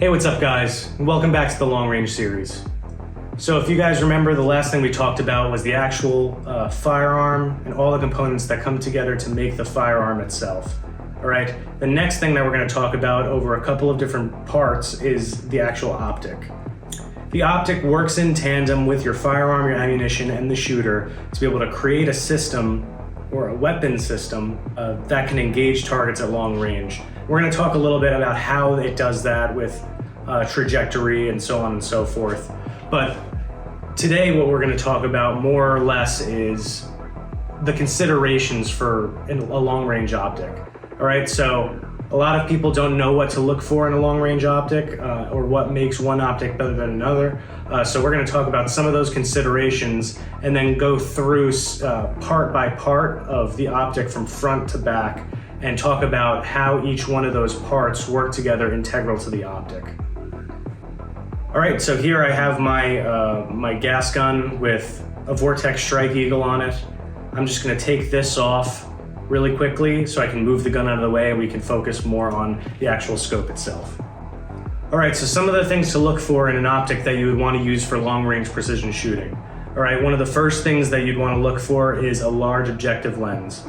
Hey, what's up guys? Welcome back to the long range series. So if you guys remember, the last thing we talked about was the actual firearm and all the components that come together to make the firearm itself. All right, the next thing that we're going to talk about over a couple of different parts is the actual optic. The optic works in tandem with your firearm, your ammunition, and the shooter to be able to create a system or a weapon system that can engage targets at long range. We're going to talk a little bit about how it does that with trajectory and so on and so forth. But today what we're going to talk about more or less is the considerations for a long-range optic. All right, so a lot of people don't know what to look for in a long-range optic or what makes one optic better than another. So we're going to talk about some of those considerations and then go through part by part of the optic from front to back and talk about how each one of those parts work together integral to the optic. All right, so here I have my gas gun with a Vortex Strike Eagle on it. I'm just going to take this off really quickly so I can move the gun out of the way and we can focus more on the actual scope itself. All right, so some of the things to look for in an optic that you would want to use for long-range precision shooting. All right, one of the first things that you'd want to look for is a large objective lens.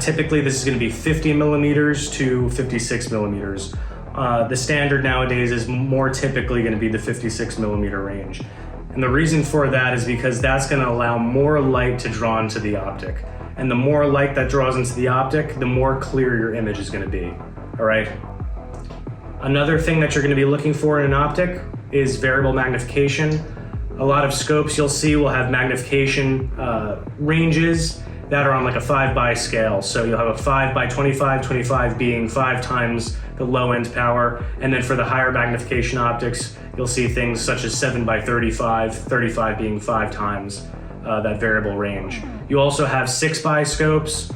Typically, this is going to be 50 millimeters to 56 millimeters. The standard nowadays is more typically going to be the 56 millimeter range. And the reason for that is because that's going to allow more light to draw into the optic. And the more light that draws into the optic, the more clear your image is going to be. All right. Another thing that you're going to be looking for in an optic is variable magnification. A lot of scopes you'll see will have magnification ranges that are on like a 5x scale. So you'll have a 5x25, 25 being 5 times the low end power. And then for the higher magnification optics, you'll see things such as 7x35, 35 being 5 times that variable range. You also have 6x scopes,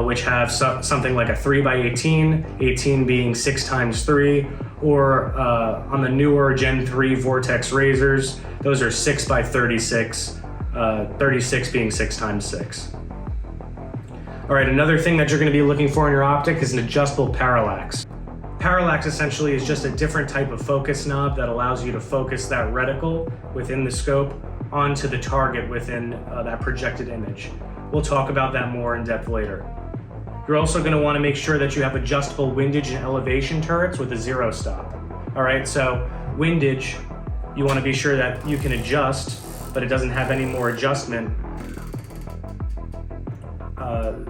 which have something like a 3x18, 18 being 6 times 3, or on the newer Gen 3 Vortex razors, those are 6x36, 36 being 6 times 6. All right, another thing that you're going to be looking for in your optic is an adjustable parallax. Parallax essentially is just a different type of focus knob that allows you to focus that reticle within the scope onto the target within that projected image. We'll talk about that more in depth later. You're also going to want to make sure that you have adjustable windage and elevation turrets with a 0 stop. All right, so windage, you want to be sure that you can adjust, but it doesn't have any more adjustment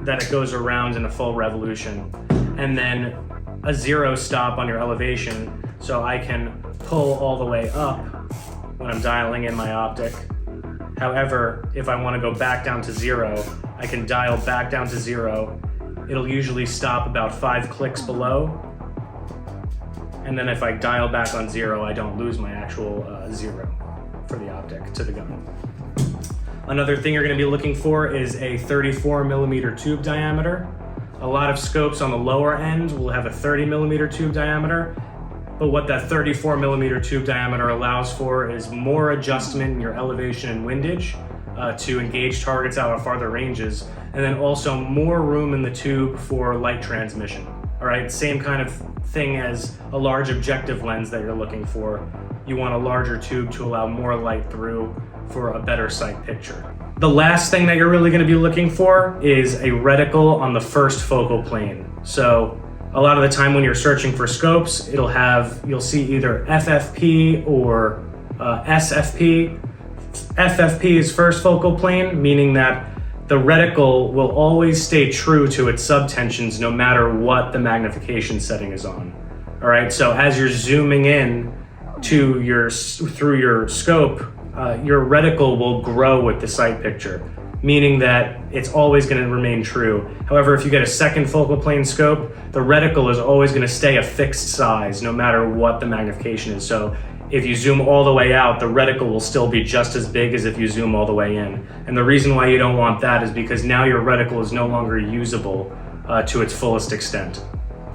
that it goes around in a full revolution. And then a 0 stop on your elevation, so I can pull all the way up when I'm dialing in my optic. However, if I want to go back down to 0, I can dial back down to 0. It'll usually stop about 5 clicks below. And then if I dial back on 0, I don't lose my actual 0 for the optic to the gun. Another thing you're going to be looking for is a 34 millimeter tube diameter. A lot of scopes on the lower end will have a 30 millimeter tube diameter, but what that 34 millimeter tube diameter allows for is more adjustment in your elevation and windage to engage targets out at farther ranges, and then also more room in the tube for light transmission. All right, same kind of thing as a large objective lens that you're looking for. You want a larger tube to allow more light through for a better sight picture. The last thing that you're really going to be looking for is a reticle on the first focal plane. So a lot of the time when you're searching for scopes, you'll see either FFP or SFP. FFP is first focal plane, meaning that the reticle will always stay true to its subtensions no matter what the magnification setting is on. All right, so as you're zooming in through your scope, your reticle will grow with the sight picture, meaning that it's always going to remain true. However, if you get a second focal plane scope, the reticle is always going to stay a fixed size no matter what the magnification is. So if you zoom all the way out, the reticle will still be just as big as if you zoom all the way in. And the reason why you don't want that is because now your reticle is no longer usable to its fullest extent.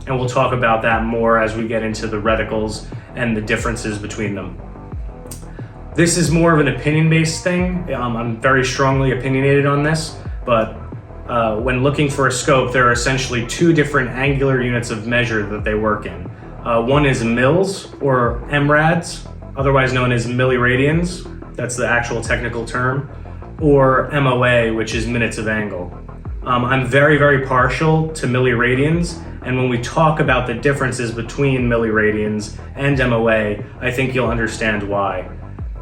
And we'll talk about that more as we get into the reticles and the differences between them. This is more of an opinion-based thing. I'm very strongly opinionated on this, but when looking for a scope, there are essentially 2 different angular units of measure that they work in. One is mils, or MRADs, otherwise known as milliradians. That's the actual technical term. Or MOA, which is minutes of angle. I'm very, very partial to milliradians, and when we talk about the differences between milliradians and MOA, I think you'll understand why.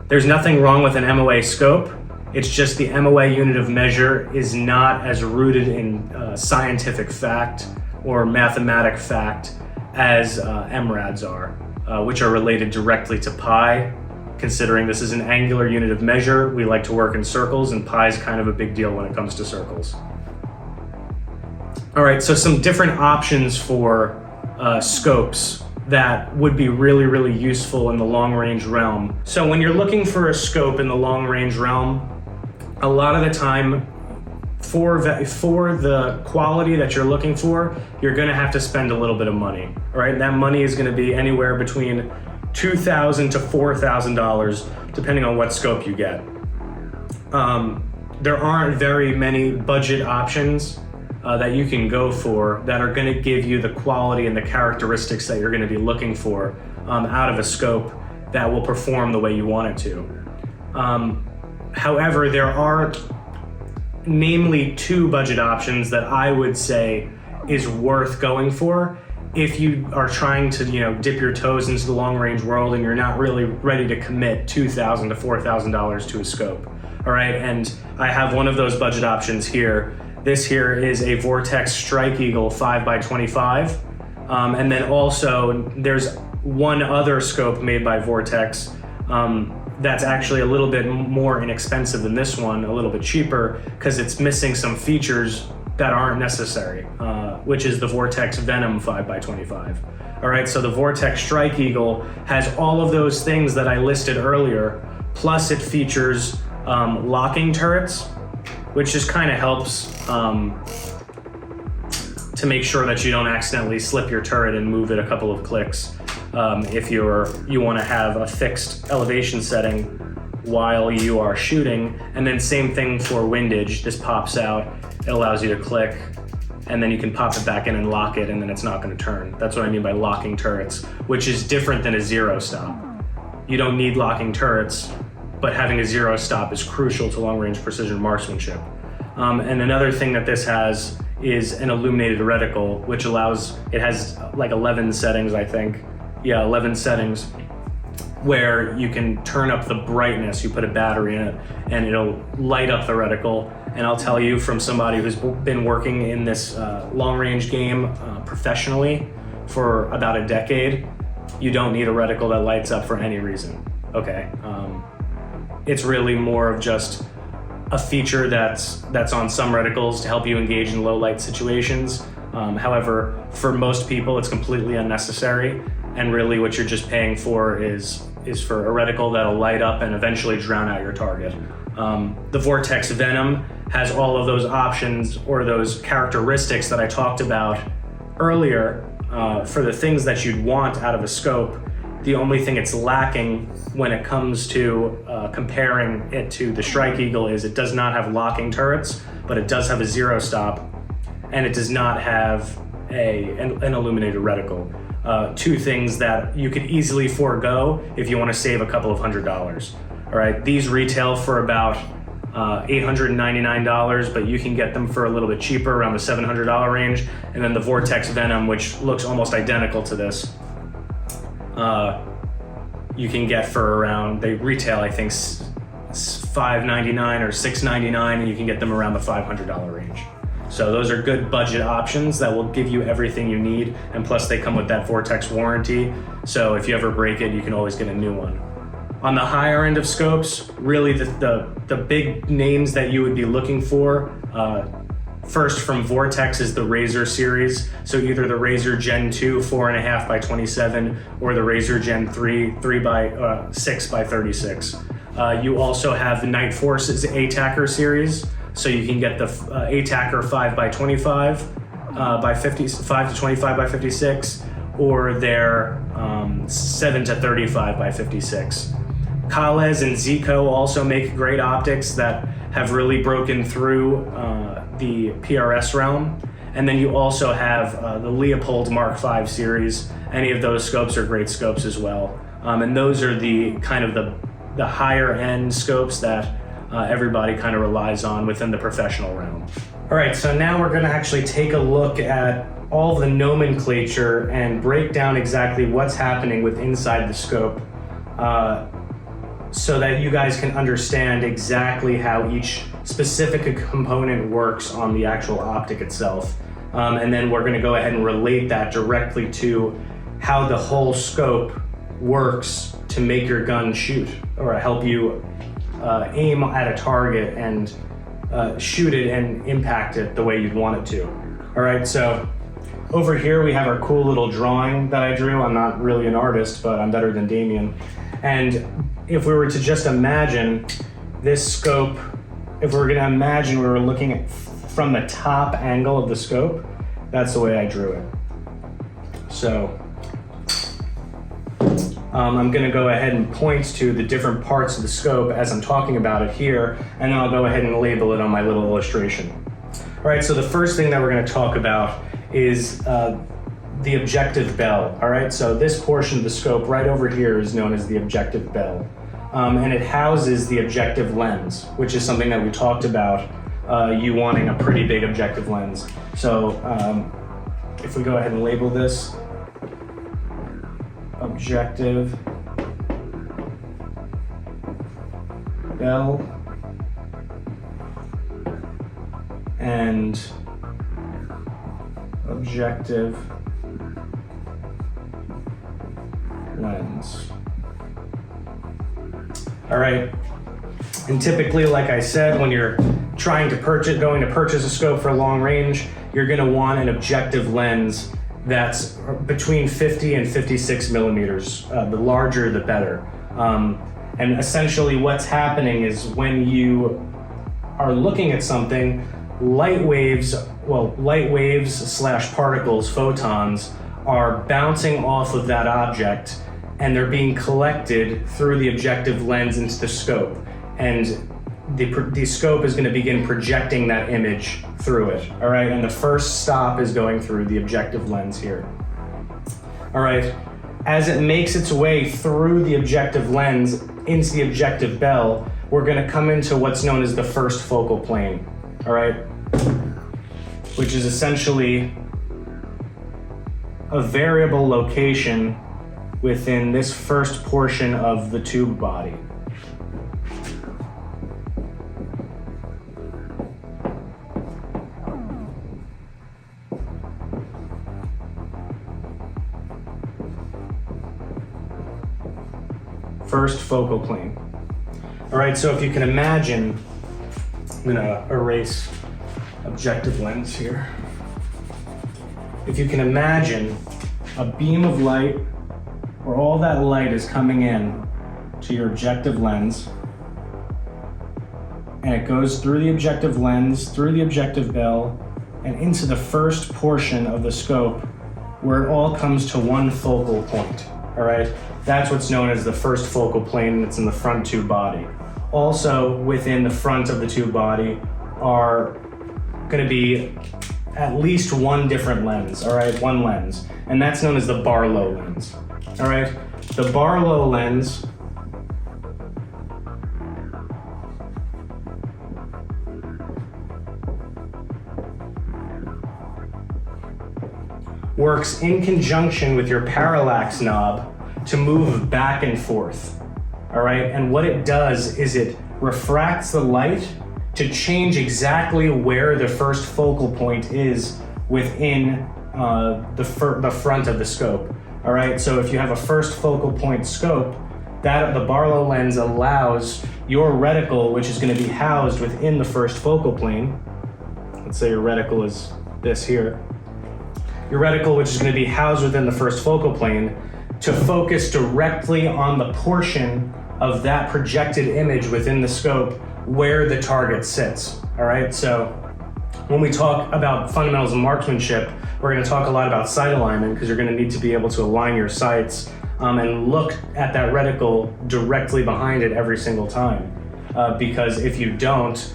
There's nothing wrong with an MOA scope. It's just the MOA unit of measure is not as rooted in scientific fact or mathematic fact as MRADs are, which are related directly to pi. Considering this is an angular unit of measure, we like to work in circles, and pi is kind of a big deal when it comes to circles. All right, so some different options for scopes that would be really, really useful in the long range realm. So when you're looking for a scope in the long range realm, a lot of the time for the quality that you're looking for, you're gonna have to spend a little bit of money, all right? That money is gonna be anywhere between $2,000 to $4,000, depending on what scope you get. There aren't very many budget options that you can go for that are gonna give you the quality and the characteristics that you're gonna be looking for out of a scope that will perform the way you want it to. However, there are namely two budget options that I would say is worth going for if you are trying to, dip your toes into the long range world and you're not really ready to commit $2,000 to $4,000 to a scope. All right, and I have one of those budget options here. This here is a Vortex Strike Eagle 5x25. And then also there's one other scope made by Vortex that's actually a little bit more inexpensive than this one, a little bit cheaper, because it's missing some features that aren't necessary, which is the Vortex Venom 5x25. All right, so the Vortex Strike Eagle has all of those things that I listed earlier, plus it features locking turrets, which just kind of helps to make sure that you don't accidentally slip your turret and move it a couple of clicks if you want to have a fixed elevation setting while you are shooting. And then same thing for windage. This pops out, it allows you to click, and then you can pop it back in and lock it, and then it's not going to turn. That's what I mean by locking turrets, which is different than a zero stop. You don't need locking turrets, but having a zero stop is crucial to long-range precision marksmanship. And another thing that this has is an illuminated reticle, which it has like 11 settings, I think. Yeah, 11 settings, where you can turn up the brightness. You put a battery in it and it'll light up the reticle. And I'll tell you, from somebody who's been working in this long-range game professionally for about a decade, you don't need a reticle that lights up for any reason, okay? It's really more of just a feature that's on some reticles to help you engage in low light situations. However, for most people, it's completely unnecessary. And really what you're just paying for is for a reticle that'll light up and eventually drown out your target. The Vortex Venom has all of those options or those characteristics that I talked about earlier for the things that you'd want out of a scope. The only thing it's lacking when it comes to comparing it to the Strike Eagle is it does not have locking turrets, but it does have a zero stop, and it does not have an illuminated reticle. Two things that you could easily forego if you want to save a couple of $100s. All right, these retail for about $899, but you can get them for a little bit cheaper, around the $700 range. And then the Vortex Venom, which looks almost identical to this, you can get for around, they retail, I think, $599 or $699, and you can get them around the $500 range. So those are good budget options that will give you everything you need, and plus they come with that Vortex warranty, so if you ever break it, you can always get a new one. On the higher end of scopes, really the big names that you would be looking for, first from Vortex is the Razor series, so either the Razor Gen 2 4.5x27 or the Razor Gen 3 6x36. You also have the Night Forces ATACR series, so you can get the ATACR 5x25 5 to 25 by 56, or their 7 to 35 by 56. Kales and Zico also make great optics that have really broken through the PRS realm. And then you also have the Leopold Mark V series any of those scopes are great scopes as well. And those are the kind of the higher end scopes that everybody kind of relies on within the professional realm. All right, so now we're gonna actually take a look at all the nomenclature and break down exactly what's happening with inside the scope, so that you guys can understand exactly how each specific component works on the actual optic itself. And then we're gonna go ahead and relate that directly to how the whole scope works to make your gun shoot, or help you aim at a target and shoot it and impact it the way you'd want it to. All right, so over here we have our cool little drawing that I drew. I'm not really an artist, but I'm better than Damien. And if we were to just imagine this scope, if we were gonna imagine we were looking at from the top angle of the scope, that's the way I drew it. So I'm gonna go ahead and point to the different parts of the scope as I'm talking about it here, and then I'll go ahead and label it on my little illustration. All right, so the first thing that we're gonna talk about is the objective bell. All right, so this portion of the scope right over here is known as the objective bell. And it houses the objective lens, which is something that we talked about, you wanting a pretty big objective lens. So if we go ahead and label this objective bell and objective lens. All right, and typically, like I said, when you're going to purchase a scope for long range, you're gonna want an objective lens that's between 50 and 56 millimeters. The larger, the better. And essentially what's happening is when you are looking at something, light waves / particles, photons, are bouncing off of that object, and they're being collected through the objective lens into the scope. And the scope is going to begin projecting that image through it. All right, and the first stop is going through the objective lens here. All right, as it makes its way through the objective lens into the objective bell, we're going to come into what's known as the first focal plane. All right, which is essentially a variable location within this first portion of the tube body. First focal plane. All right, so if you can imagine, I'm gonna erase objective lens here. If you can imagine a beam of light where all that light is coming in to your objective lens, and it goes through the objective lens, through the objective bell, and into the first portion of the scope where it all comes to one focal point. All right, that's what's known as the first focal plane, and it's in the front tube body. Also within the front of the tube body are gonna be at least one different lens, all right, one lens, and that's known as the Barlow lens. All right, the Barlow lens works in conjunction with your parallax knob to move back and forth. All right, and what it does is it refracts the light to change exactly where the first focal point is within the front of the scope. All right, so if you have a first focal point scope, the Barlow lens allows your reticle, which is going to be housed within the first focal plane. Let's say your reticle is this here. Your reticle, which is going to be housed within the first focal plane, to focus directly on the portion of that projected image within the scope where the target sits. All right, so when we talk about fundamentals of marksmanship, we're going to talk a lot about sight alignment, because you're going to need to be able to align your sights and look at that reticle directly behind it every single time. Because if you don't,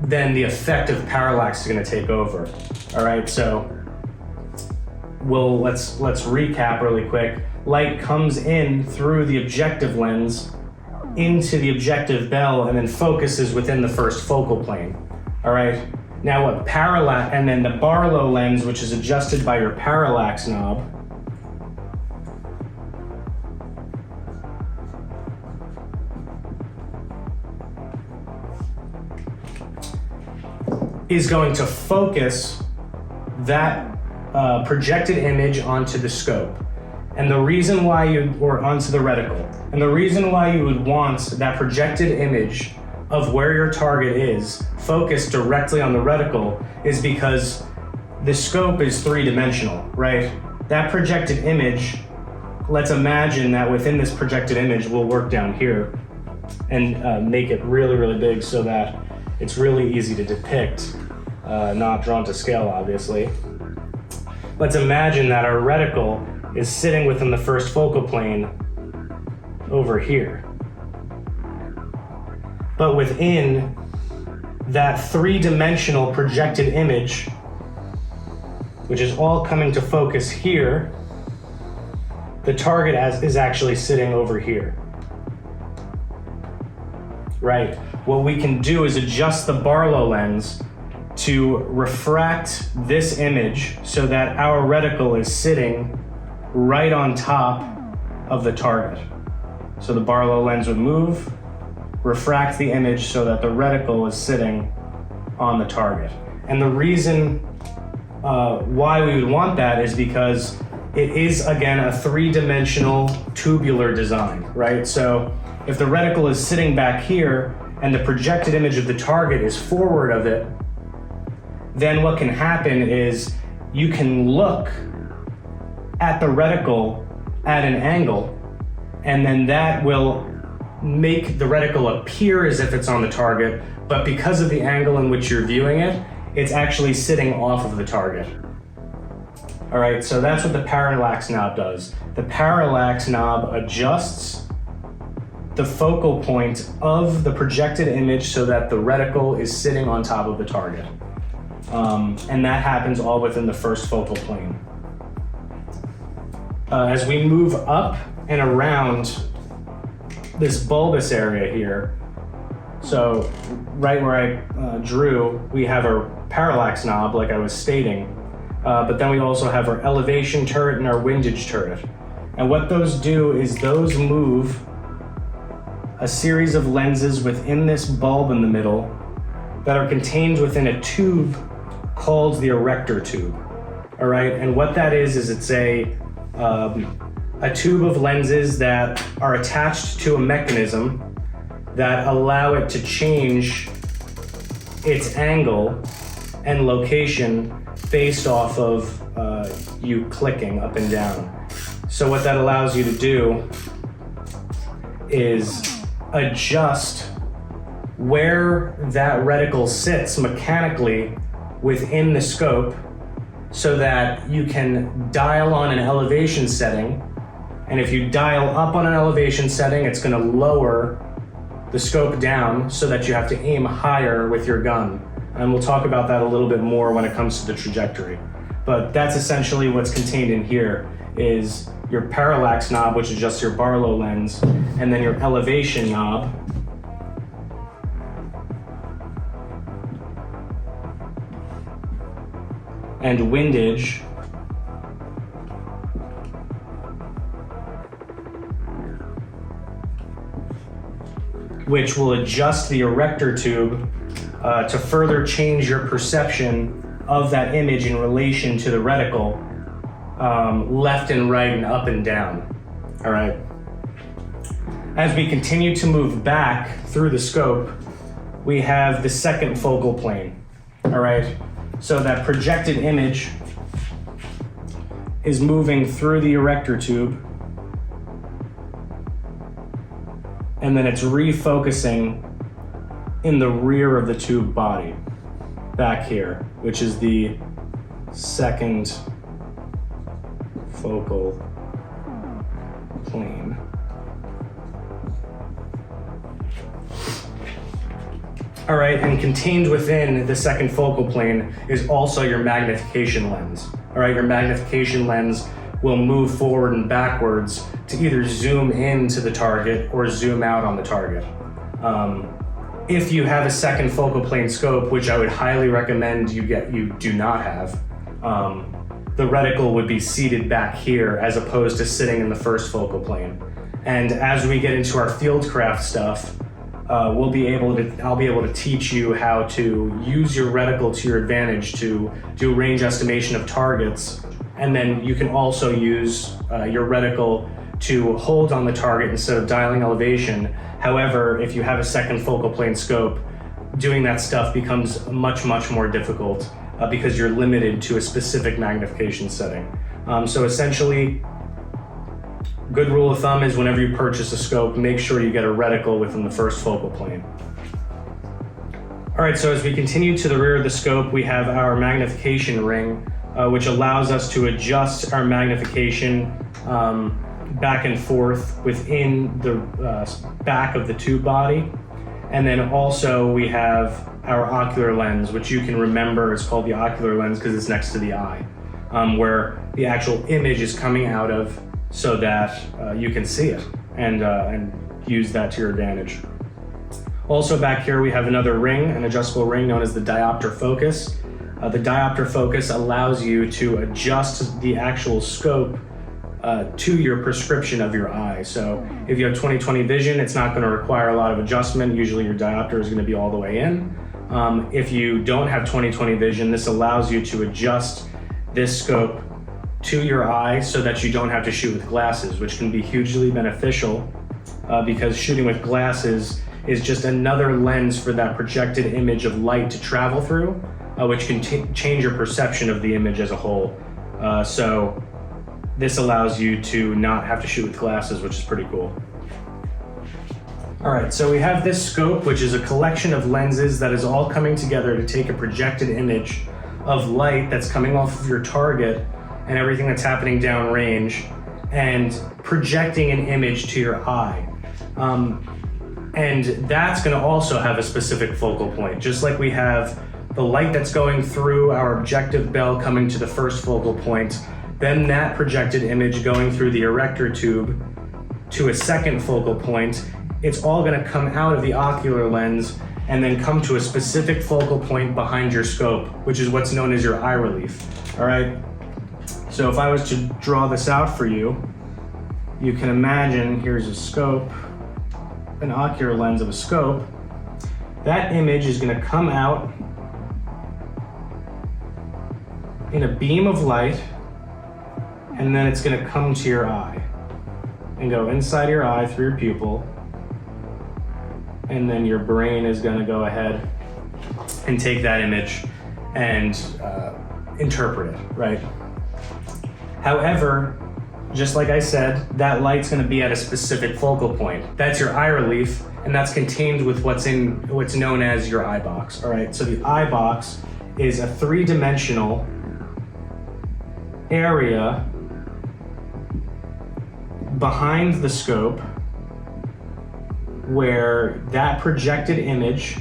then the effect of parallax is going to take over. All right, so let's recap really quick. Light comes in through the objective lens into the objective bell and then focuses within the first focal plane. All right. Now what parallax, and then the Barlow lens, which is adjusted by your parallax knob, is going to focus that projected image onto the scope. And the reason why or onto the reticle. And the reason why you would want that projected image of where your target is focused directly on the reticle is because the scope is three-dimensional, right? That projected image, let's imagine that within this projected image, we'll work down here and make it really, really big so that it's really easy to depict, not drawn to scale, obviously. Let's imagine that our reticle is sitting within the first focal plane over here. But within that three-dimensional projected image, which is all coming to focus here, the target is actually sitting over here. Right? What we can do is adjust the Barlow lens to refract this image so that our reticle is sitting right on top of the target. So the Barlow lens would move, refract the image so that the reticle is sitting on the target. And the reason why we would want that is because it is, again, a three-dimensional tubular design, right? So if the reticle is sitting back here and the projected image of the target is forward of it, then what can happen is you can look at the reticle at an angle, and then that will make the reticle appear as if it's on the target, but because of the angle in which you're viewing it, it's actually sitting off of the target. All right, so that's what the parallax knob does. The parallax knob adjusts the focal point of the projected image so that the reticle is sitting on top of the target. And that happens all within the first focal plane. As we move up and around this bulbous area here, so right where I drew, we have our parallax knob, like I was stating, but then we also have our elevation turret and our windage turret. And what those do is those move a series of lenses within this bulb in the middle that are contained within a tube called the erector tube. All right, and what that is it's a tube of lenses that are attached to a mechanism that allow it to change its angle and location based off of you clicking up and down. So what that allows you to do is adjust where that reticle sits mechanically within the scope so that you can dial on an elevation setting. And if you dial up on an elevation setting, it's going to lower the scope down so that you have to aim higher with your gun. And we'll talk about that a little bit more when it comes to the trajectory. But that's essentially what's contained in here is your parallax knob, which adjusts your Barlow lens, and then your elevation knob, and windage, which will adjust the erector tube to further change your perception of that image in relation to the reticle, left and right and up and down. All right. As we continue to move back through the scope, we have the second focal plane. All right. So that projected image is moving through the erector tube, and then it's refocusing in the rear of the tube body, back here, which is the second focal plane. All right, and contained within the second focal plane is also your magnification lens. all right, your magnification lens will move forward and backwards to either zoom into the target or zoom out on the target. If you have a second focal plane scope, which I would highly recommend you do not have, the reticle would be seated back here as opposed to sitting in the first focal plane. And as we get into our fieldcraft stuff, I'll be able to teach you how to use your reticle to your advantage to do range estimation of targets. And then you can also use your reticle to hold on the target instead of dialing elevation. However, if you have a second focal plane scope, doing that stuff becomes much, much more difficult because you're limited to a specific magnification setting. So essentially, good rule of thumb is whenever you purchase a scope, make sure you get a reticle within the first focal plane. All right, so as we continue to the rear of the scope, we have our magnification ring, which allows us to adjust our magnification back and forth within the back of the tube body. And then also we have our ocular lens, which you can remember is called the ocular lens because it's next to the eye, where the actual image is coming out of so that you can see it and use that to your advantage. Also back here we have another ring, an adjustable ring known as the diopter focus. The diopter focus allows you to adjust the actual scope to your prescription of your eye. So if you have 20/20 vision, it's not going to require a lot of adjustment. Usually your diopter is going to be all the way in. If you don't have 20/20 vision, this allows you to adjust this scope to your eye so that you don't have to shoot with glasses, which can be hugely beneficial because shooting with glasses is just another lens for that projected image of light to travel through, which can change your perception of the image as a whole. So this allows you to not have to shoot with glasses, which is pretty cool. All right, so we have this scope, which is a collection of lenses that is all coming together to take a projected image of light that's coming off of your target and everything that's happening downrange and projecting an image to your eye. And that's gonna also have a specific focal point, just like we have the light that's going through our objective bell coming to the first focal point, then that projected image going through the erector tube to a second focal point. It's all gonna come out of the ocular lens and then come to a specific focal point behind your scope, which is what's known as your eye relief, all right? So if I was to draw this out for you, you can imagine here's a scope, an ocular lens of a scope. That image is gonna come out in a beam of light, and then it's gonna come to your eye and go inside your eye through your pupil, and then your brain is gonna go ahead and take that image and interpret it, right? However, just like I said, that light's gonna be at a specific focal point. That's your eye relief, and that's contained with what's known as your eye box, all right? So the eye box is a three-dimensional area behind the scope where that projected image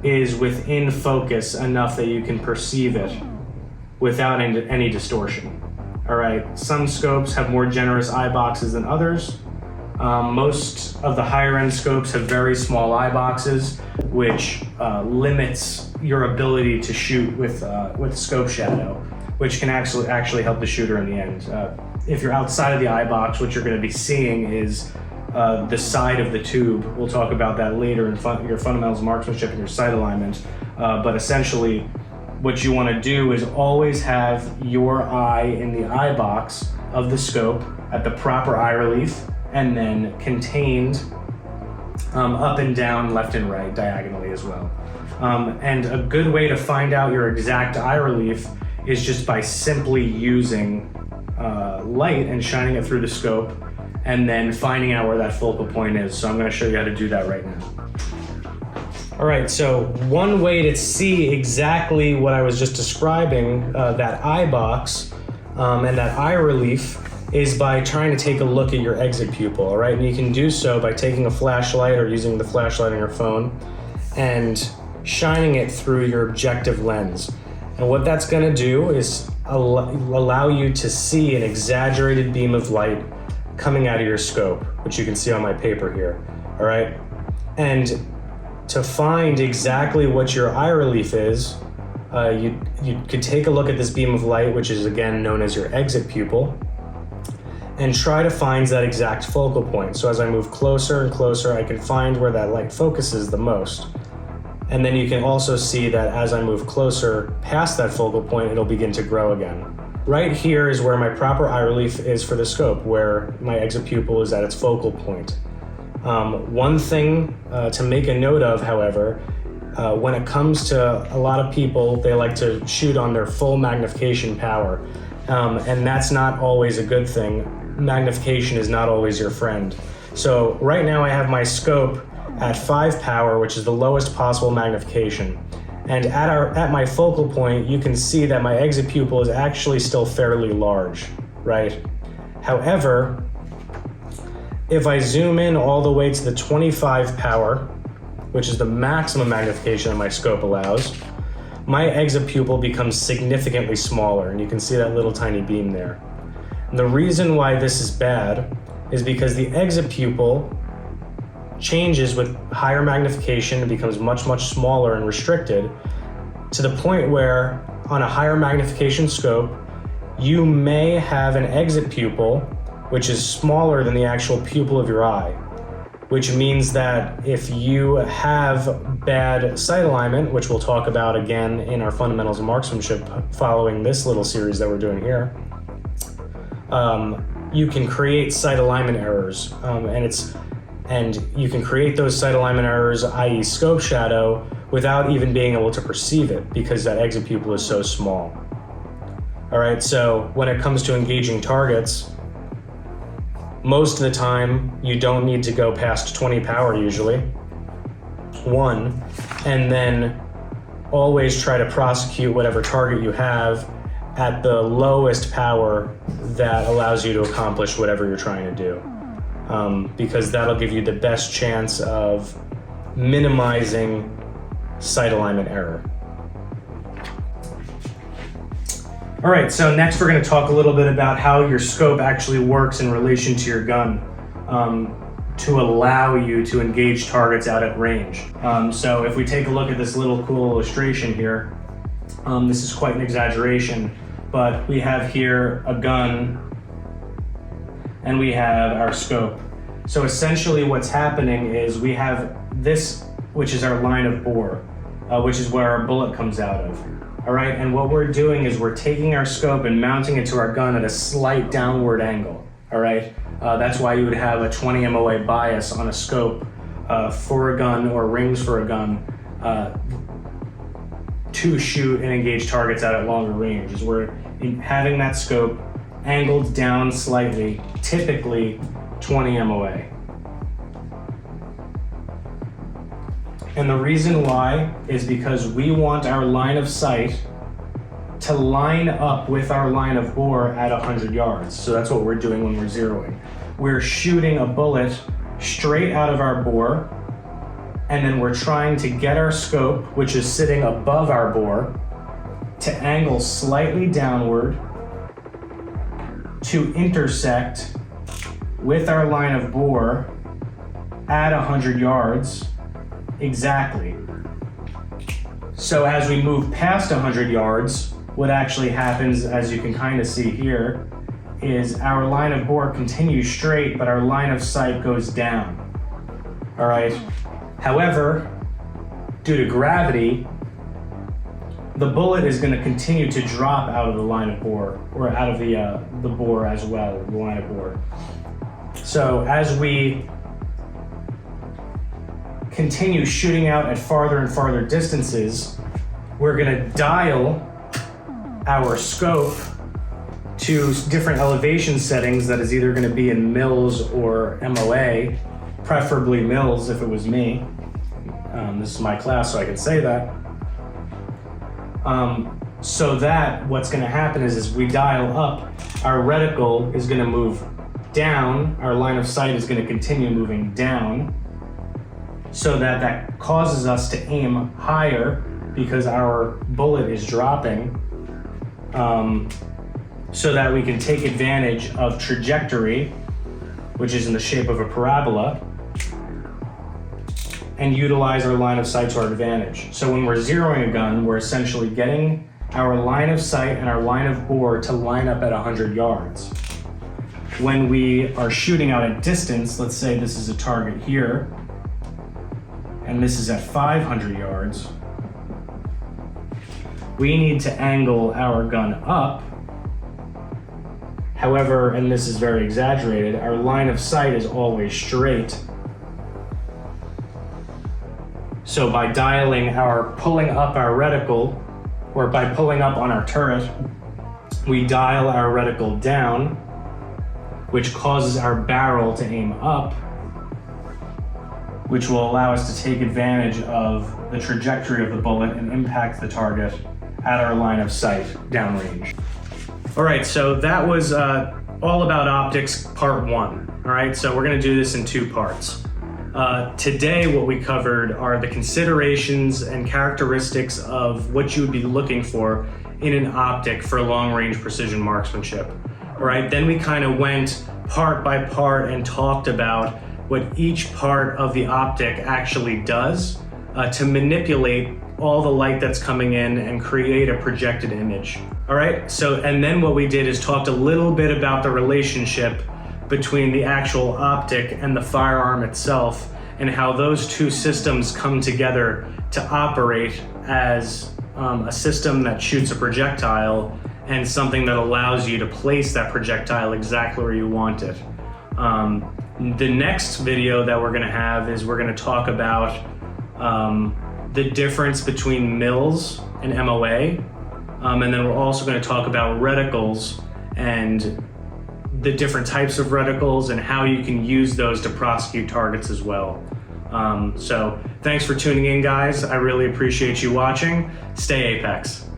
is within focus enough that you can perceive it without any distortion. All right, some scopes have more generous eye boxes than others. Most of the higher end scopes have very small eye boxes, which limits your ability to shoot with scope shadow, which can actually help the shooter in the end. If you're outside of the eye box, what you're gonna be seeing is the side of the tube. We'll talk about that later in your fundamentals of marksmanship and your sight alignment. But essentially, what you want to do is always have your eye in the eye box of the scope at the proper eye relief, and then contained up and down, left and right, diagonally as well. And a good way to find out your exact eye relief is just by simply using light and shining it through the scope, and then finding out where that focal point is. So I'm going to show you how to do that right now. All right, so one way to see exactly what I was just describing, that eye box and that eye relief, is by trying to take a look at your exit pupil, all right? And you can do so by taking a flashlight or using the flashlight on your phone and shining it through your objective lens. And what that's gonna do is allow you to see an exaggerated beam of light coming out of your scope, which you can see on my paper here, all right? And to find exactly what your eye relief is, you could take a look at this beam of light, which is again known as your exit pupil, and try to find that exact focal point. So as I move closer and closer, I can find where that light focuses the most. And then you can also see that as I move closer past that focal point, it'll begin to grow again. Right here is where my proper eye relief is for the scope, where my exit pupil is at its focal point. One thing to make a note of, however, when it comes to a lot of people, they like to shoot on their full magnification power. And that's not always a good thing. Magnification is not always your friend. So right now I have my scope at 5 power, which is the lowest possible magnification. And at my focal point, you can see that my exit pupil is actually still fairly large, right? However, if I zoom in all the way to the 25 power, which is the maximum magnification that my scope allows, my exit pupil becomes significantly smaller, and you can see that little tiny beam there. And the reason why this is bad is because the exit pupil changes with higher magnification. It becomes much, much smaller and restricted to the point where on a higher magnification scope, you may have an exit pupil which is smaller than the actual pupil of your eye, which means that if you have bad sight alignment, which we'll talk about again in our fundamentals of marksmanship following this little series that we're doing here, you can create sight alignment errors, and you can create those sight alignment errors, i.e. scope shadow, without even being able to perceive it because that exit pupil is so small. All right, so when it comes to engaging targets, most of the time you don't need to go past 20 power usually, and then always try to prosecute whatever target you have at the lowest power that allows you to accomplish whatever you're trying to do. Because that'll give you the best chance of minimizing sight alignment error. All right, so next we're going to talk a little bit about how your scope actually works in relation to your gun to allow you to engage targets out at range. So if we take a look at this little cool illustration here, this is quite an exaggeration, but we have here a gun and we have our scope. So essentially what's happening is we have this, which is our line of bore, which is where our bullet comes out of. All right, and what we're doing is we're taking our scope and mounting it to our gun at a slight downward angle. All right, that's why you would have a 20 MOA bias on a scope for a gun or rings for a gun to shoot and engage targets out at longer range. Is we're having that scope angled down slightly, typically 20 MOA. And the reason why is because we want our line of sight to line up with our line of bore at 100 yards. So that's what we're doing when we're zeroing. We're shooting a bullet straight out of our bore, and then we're trying to get our scope, which is sitting above our bore, to angle slightly downward to intersect with our line of bore at 100 yards exactly. So as we move past 100 yards, what actually happens, as you can kind of see here, is our line of bore continues straight, but our line of sight goes down. All right. However, due to gravity, the bullet is going to continue to drop out of the line of bore, or out of the bore as well, the line of bore. So as we continue shooting out at farther and farther distances, we're going to dial our scope to different elevation settings that is either going to be in mils or MOA, preferably mils if it was me. This is my class, so I can say that. So that what's going to happen is we dial up, our reticle is going to move down, our line of sight is going to continue moving down, so that causes us to aim higher because our bullet is dropping, so that we can take advantage of trajectory, which is in the shape of a parabola, and utilize our line of sight to our advantage. So when we're zeroing a gun, we're essentially getting our line of sight and our line of bore to line up at 100 yards. When we are shooting out at distance, let's say this is a target here, and this is at 500 yards, we need to angle our gun up. However, and this is very exaggerated, our line of sight is always straight. So by pulling up our reticle, or by pulling up on our turret, we dial our reticle down, which causes our barrel to aim up, which will allow us to take advantage of the trajectory of the bullet and impact the target at our line of sight downrange. All right, so that was all about optics part 1. All right, so we're gonna do this in 2 parts. Today, what we covered are the considerations and characteristics of what you would be looking for in an optic for long-range precision marksmanship. All right, then we kind of went part by part and talked about what each part of the optic actually does to manipulate all the light that's coming in and create a projected image. All right, so, and then what we did is talked a little bit about the relationship between the actual optic and the firearm itself, and how those two systems come together to operate as a system that shoots a projectile and something that allows you to place that projectile exactly where you want it. The next video that we're gonna have is we're gonna talk about the difference between mils and MOA, and then we're also gonna talk about reticles and the different types of reticles and how you can use those to prosecute targets as well. So thanks for tuning in, guys. I really appreciate you watching. Stay Apex.